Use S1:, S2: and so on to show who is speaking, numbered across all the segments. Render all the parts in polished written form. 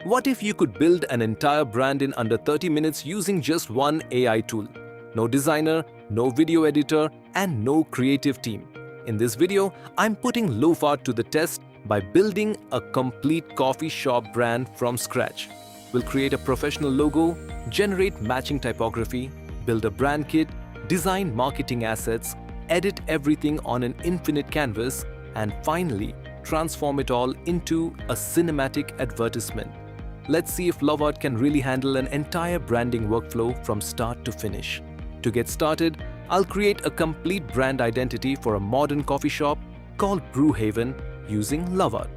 S1: What if you could build an entire brand in under 30 minutes using just one AI tool? No designer, no video editor, and no creative team. In this video, I'm putting Lovart to the test by building a complete coffee shop brand from scratch. We'll create a professional logo, generate matching typography, build a brand kit, design marketing assets, edit everything on an infinite canvas, and finally, transform it all into a cinematic advertisement. Let's see if Lovart can really handle an entire branding workflow from start to finish. To get started, I'll create a complete brand identity for a modern coffee shop called Brew Haven using Lovart.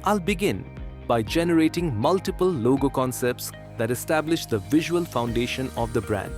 S1: I'll begin by generating multiple logo concepts that establish the visual foundation of the brand.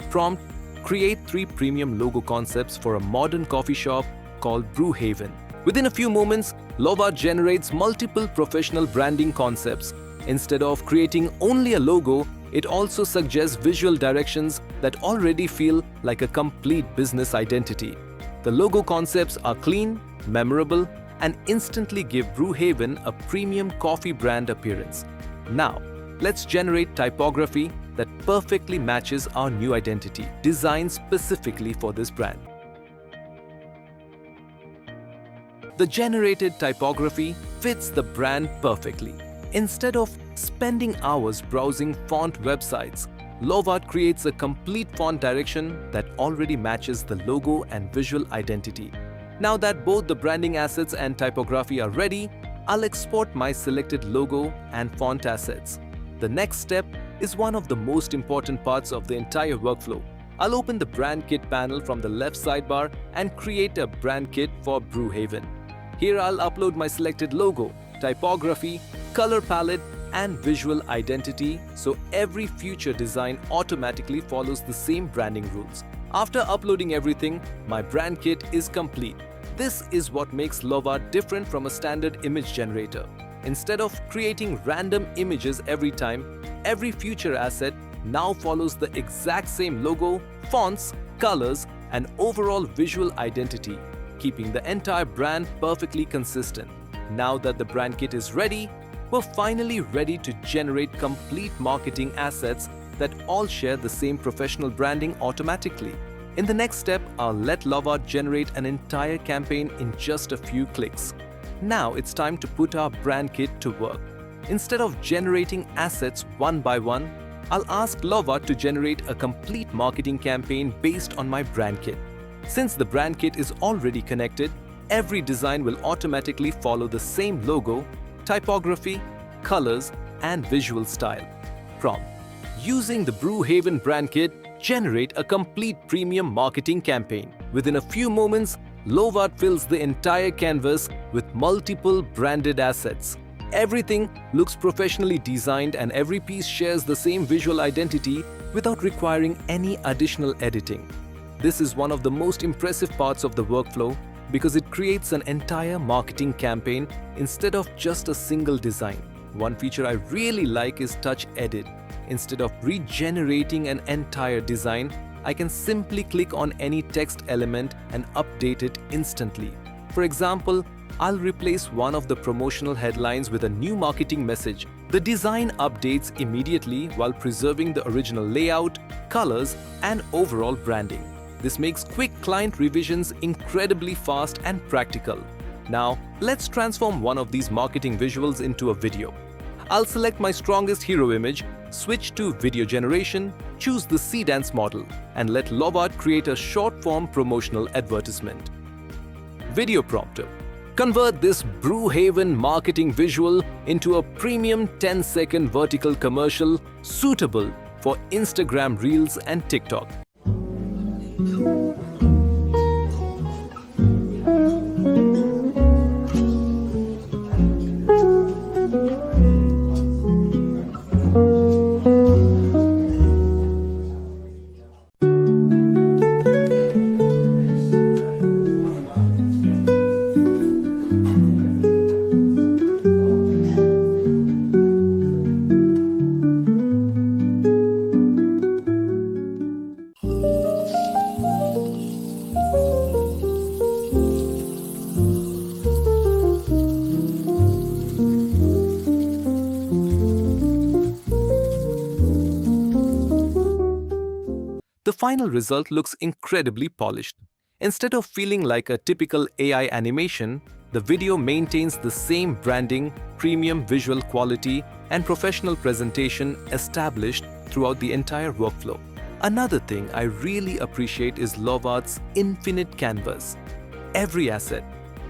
S1: Prompt: create 3 premium logo concepts for a modern coffee shop called Brew Haven. Within a few moments, Lovart generates multiple professional branding concepts. Instead of creating only a logo, it also suggests visual directions that already feel like a complete business identity. The logo concepts are clean, memorable, and instantly give Brew Haven a premium coffee brand appearance. Now, let's generate typography that perfectly matches our new identity, designed specifically for this brand. The generated typography fits the brand perfectly. Instead of spending hours browsing font websites, Lovart creates a complete font direction that already matches the logo and visual identity. Now that both the branding assets and typography are ready, I'll export my selected logo and font assets. The next step is one of the most important parts of the entire workflow. I'll open the brand kit panel from the left sidebar and create a brand kit for Brew Haven. Here I'll upload my selected logo, typography, color palette, and visual identity, so every future design automatically follows the same branding rules. After uploading everything, my brand kit is complete. This is what makes Lovart different from a standard image generator. Instead of creating random images every time, every future asset now follows the exact same logo, fonts, colors, and overall visual identity, keeping the entire brand perfectly consistent. Now that the brand kit is ready, we're finally ready to generate complete marketing assets that all share the same professional branding automatically. In the next step, I'll let Lovart generate an entire campaign in just a few clicks. Now it's time to put our brand kit to work. Instead of generating assets one by one, I'll ask Lovart to generate a complete marketing campaign based on my brand kit. Since the brand kit is already connected, every design will automatically follow the same logo, typography, colors, and visual style. Prompt: using the Brew Haven brand kit, generate a complete premium marketing campaign. Within a few moments, Lovart fills the entire canvas with multiple branded assets. Everything looks professionally designed and every piece shares the same visual identity without requiring any additional editing. This is one of the most impressive parts of the workflow because it creates an entire marketing campaign instead of just a single design. One feature I really like is Touch Edit. Instead of regenerating an entire design, I can simply click on any text element and update it instantly. For example, I'll replace one of the promotional headlines with a new marketing message. The design updates immediately while preserving the original layout, colors, and overall branding. This makes quick client revisions incredibly fast and practical. Now, let's transform one of these marketing visuals into a video. I'll select my strongest hero image, switch to video generation, choose the Seedance model, and let Lovart create a short-form promotional advertisement. Video prompter: convert this Brew Haven marketing visual into a premium 10-second vertical commercial suitable for Instagram Reels and TikTok. final result looks incredibly polished. Instead of feeling like a typical AI animation, the video maintains the same branding, premium visual quality, and professional presentation established throughout the entire workflow. Another thing I really appreciate is Lovart's infinite canvas. Every asset,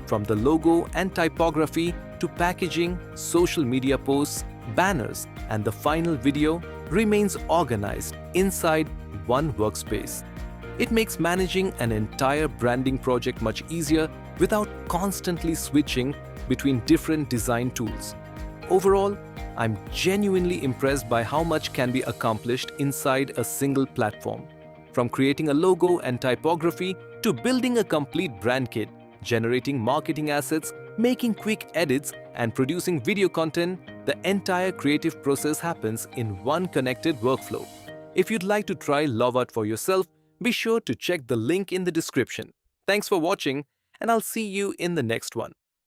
S1: from the logo and typography to packaging, social media posts, banners, and the final video, remains organized inside one workspace. It makes managing an entire branding project much easier without constantly switching between different design tools. Overall, I'm genuinely impressed by how much can be accomplished inside a single platform. From creating a logo and typography to building a complete brand kit, generating marketing assets, making quick edits, and producing video content, the entire creative process happens in one connected workflow. If you'd like to try Lovart for yourself, be sure to check the link in the description. Thanks for watching, and I'll see you in the next one.